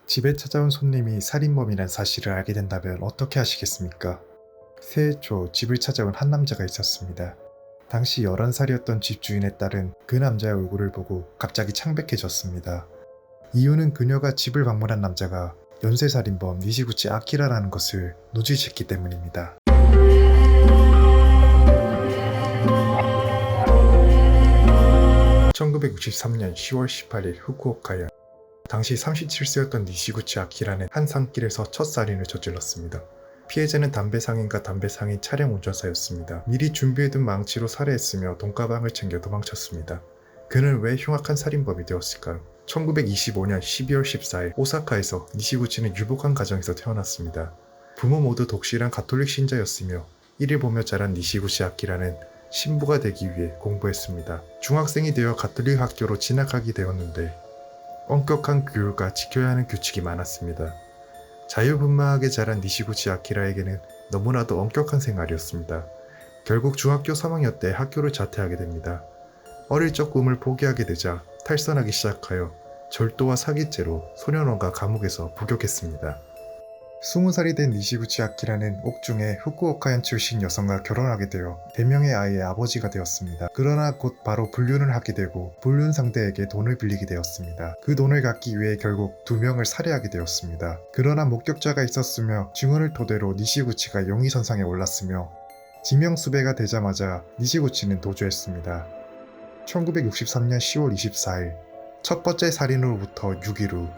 집에 찾아온 손님이 살인범이란 사실을 알게 된다면 어떻게 하시겠습니까? 새해 초 집을 찾아온 한 남자가 있었습니다. 당시 11살이었던 집주인의 딸은 그 남자의 얼굴을 보고 갑자기 창백해졌습니다. 이유는 그녀가 집을 방문한 남자가 연쇄살인범 니시구치 아키라라는 것을 눈치챘기 때문입니다. 1963년 10월 18일 후쿠오카현, 당시 37세였던 니시구치 아키라는 한 산길에서 첫 살인을 저질렀습니다. 피해자는 담배상인과 담배상인 차량 운전사였습니다. 미리 준비해둔 망치로 살해했으며 돈가방을 챙겨 도망쳤습니다. 그는 왜 흉악한 살인범이 되었을까요? 1925년 12월 14일 오사카에서 니시구치는 유복한 가정에서 태어났습니다. 부모 모두 독실한 가톨릭 신자였으며 이를 보며 자란 니시구치 아키라는 신부가 되기 위해 공부했습니다. 중학생이 되어 가톨릭 학교로 진학하게 되었는데 엄격한 교육과 지켜야 하는 규칙이 많았습니다. 자유분방하게 자란 니시구치 아키라에게는 너무나도 엄격한 생활이었습니다. 결국 중학교 3학년 때 학교를 자퇴하게 됩니다. 어릴 적 꿈을 포기하게 되자 탈선하기 시작하여 절도와 사기죄로 소년원과 감옥에서 복역했습니다. 20살이 된 니시구치 아키라는 옥중에 후쿠오카현 출신 여성과 결혼하게 되어 4명의 아이의 아버지가 되었습니다. 그러나 곧 바로 불륜을 하게 되고 불륜 상대에게 돈을 빌리게 되었습니다. 그 돈을 갚기 위해 결국 2명을 살해하게 되었습니다. 그러나 목격자가 있었으며 증언을 토대로 니시구치가 용의선상에 올랐으며 지명수배가 되자마자 니시구치는 도주했습니다. 1963년 10월 24일 첫 번째 살인으로부터 6일 후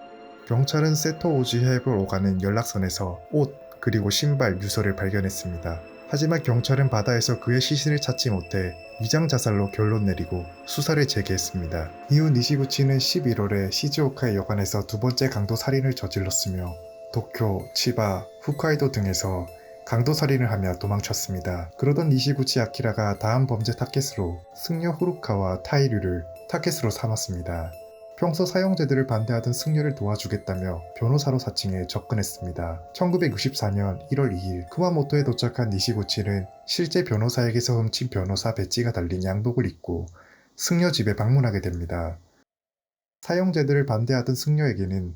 경찰은 세토오지해를 오가는 연락선에서 옷 그리고 신발 유서를 발견했습니다. 하지만 경찰은 바다에서 그의 시신을 찾지 못해 위장자살로 결론 내리고 수사를 재개했습니다. 이후 니시구치는 11월에 시즈오카의 여관에서 두 번째 강도 살인을 저질렀으며 도쿄, 치바, 홋카이도 등에서 강도 살인을 하며 도망쳤습니다. 그러던 니시구치 아키라가 다음 범죄 타겟으로 승려 후루카와 타이류를 타겟으로 삼았습니다. 평소 사형제들을 반대하던 승려를 도와주겠다며 변호사로 사칭해 접근했습니다. 1964년 1월 2일 쿠마모토에 도착한 니시구치는 실제 변호사에게서 훔친 변호사 배지가 달린 양복을 입고 승려 집에 방문하게 됩니다. 사형제들을 반대하던 승려에게는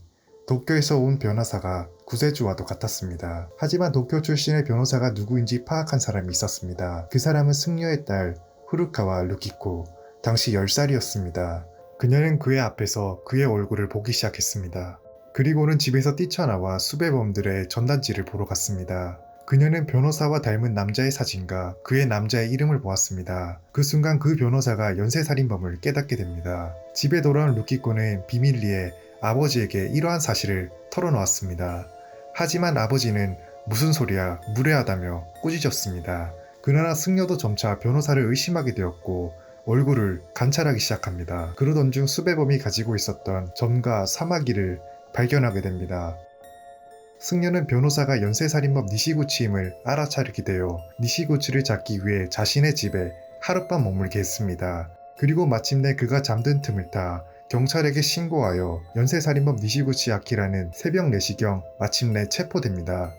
도쿄에서 온 변호사가 구세주와도 같았습니다. 하지만 도쿄 출신의 변호사가 누구인지 파악한 사람이 있었습니다. 그 사람은 승려의 딸 후루카와 루키코, 당시 10살이었습니다. 그녀는 그의 앞에서 그의 얼굴을 보기 시작했습니다. 그리고는 집에서 뛰쳐나와 수배범들의 전단지를 보러 갔습니다. 그녀는 변호사와 닮은 남자의 사진과 그의 남자의 이름을 보았습니다. 그 순간 그 변호사가 연쇄살인범을 깨닫게 됩니다. 집에 돌아온 루키코는 비밀리에 아버지에게 이러한 사실을 털어놓았습니다. 하지만 아버지는 무슨 소리야, 무례하다며 꾸짖었습니다. 그러나 승려도 점차 변호사를 의심하게 되었고 얼굴을 관찰하기 시작합니다. 그러던 중 수배범이 가지고 있었던 점과 사마귀를 발견하게 됩니다. 승려는 변호사가 연쇄살인범 니시구치임을 알아차리게 되어 니시구치를 잡기 위해 자신의 집에 하룻밤 머물게 했습니다. 그리고 마침내 그가 잠든 틈을 타 경찰에게 신고하여 연쇄살인범 니시구치 아키라는 새벽 4시경 마침내 체포됩니다.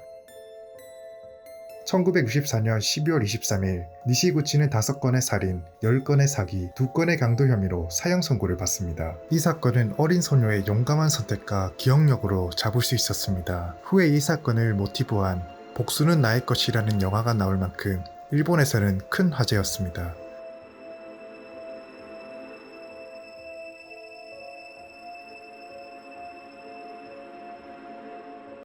1964년 12월 23일 니시구치는 5건의 살인, 10건의 사기, 2건의 강도 혐의로 사형 선고를 받습니다. 이 사건은 어린 소녀의 용감한 선택과 기억력으로 잡을 수 있었습니다. 후에 이 사건을 모티브한 복수는 나의 것이라는 영화가 나올 만큼 일본에서는 큰 화제였습니다.